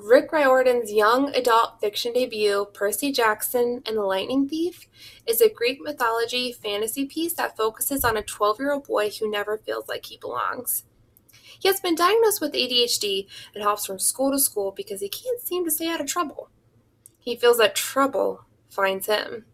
Rick Riordan's young adult fiction debut, Percy Jackson and the Lightning Thief, is a Greek mythology fantasy piece that focuses on a 12-year-old boy who never feels like he belongs. He has been diagnosed with ADHD and hops from school to school because he can't seem to stay out of trouble. He feels that trouble finds him.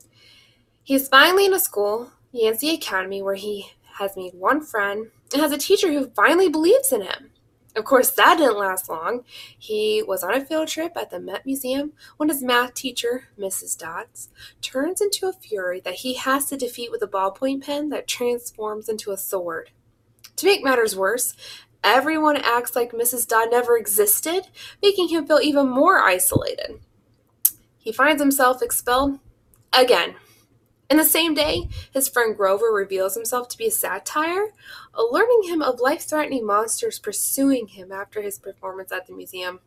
He is finally in a school, Yancey Academy, where he has made one friend and has a teacher who finally believes in him. Of course, that didn't last long. He was on a field trip at the Met Museum when his math teacher, Mrs. Dodds, turns into a fury that he has to defeat with a ballpoint pen that transforms into a sword. To make matters worse, everyone acts like Mrs. Dodd never existed, making him feel even more isolated. He finds himself expelled again. In the same day, his friend Grover reveals himself to be a satire, alerting him of life-threatening monsters pursuing him after his performance at the museum.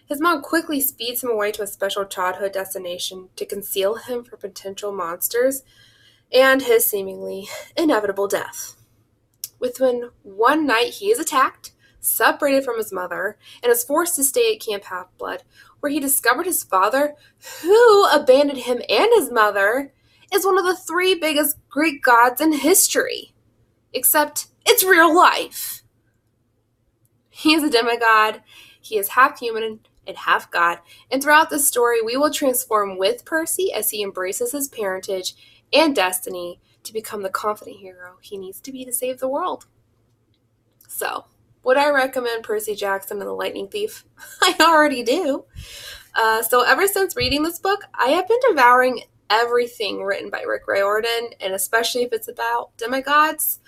His mom quickly speeds him away to a special childhood destination to conceal him from potential monsters and his seemingly inevitable death. Within one night, he is attacked, separated from his mother, and is forced to stay at Camp Half-Blood, where he discovered his father, who abandoned him and his mother, is one of the three biggest Greek gods in history. Except it's real life. He is a demigod, he is half human and half god, and throughout this story we will transform with Percy as he embraces his parentage and destiny to become the confident hero he needs to be to save the world. So, would I recommend Percy Jackson and the Lightning Thief? I already do. So ever since reading this book, I have been devouring everything written by Rick Riordan, and especially if it's about demigods.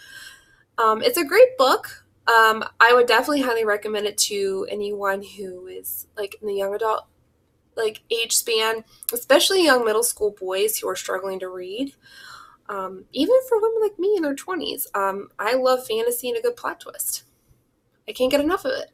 It's a great book. I would definitely highly recommend it to anyone who is like in the young adult age span, especially young middle school boys who are struggling to read. Even for women like me in their 20s. I love fantasy and a good plot twist. I can't get enough of it.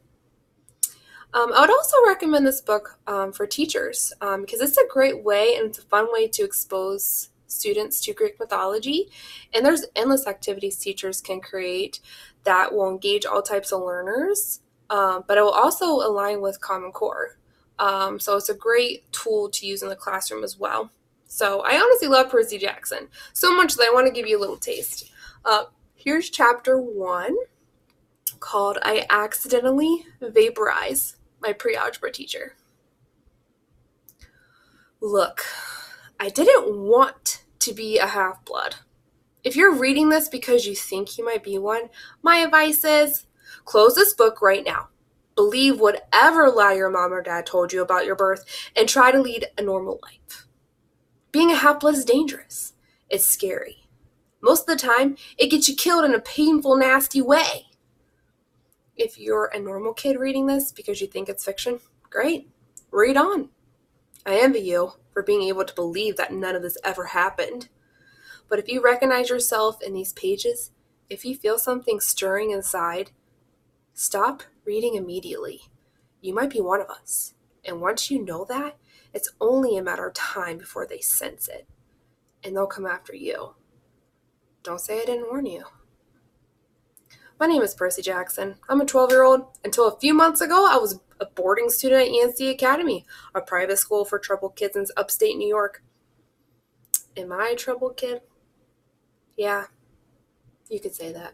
I would also recommend this book for teachers because it's a great way and it's a fun way to expose students to Greek mythology. And there's endless activities teachers can create that will engage all types of learners, but it will also align with Common Core. So it's a great tool to use in the classroom as well. So I honestly love Percy Jackson so much that I want to give you a little taste. Here's chapter 1 called I Accidentally Vaporize My Pre-Algebra Teacher. Look, I didn't want to be a half-blood. If you're reading this because you think you might be one, my advice is close this book right now. Believe whatever lie your mom or dad told you about your birth and try to lead a normal life. Being a half-blood is dangerous. It's scary. Most of the time, it gets you killed in a painful, nasty way. If you're a normal kid reading this because you think it's fiction, great. Read on. I envy you for being able to believe that none of this ever happened. But if you recognize yourself in these pages, if you feel something stirring inside, stop reading immediately. You might be one of us. And once you know that, it's only a matter of time before they sense it. And they'll come after you. Don't say I didn't warn you. My name is Percy Jackson. I'm a 12-year-old. Until a few months ago, I was a boarding student at Yancey Academy, a private school for troubled kids in upstate New York. Am I a troubled kid? Yeah, you could say that.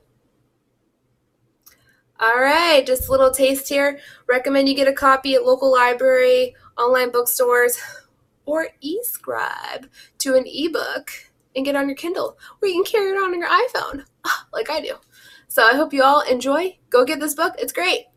All right, just a little taste here. Recommend you get a copy at local library, online bookstores, or e-scribe to an ebook and get on your Kindle, or you can carry it on your iPhone, like I do. So I hope you all enjoy. Go get this book. It's great.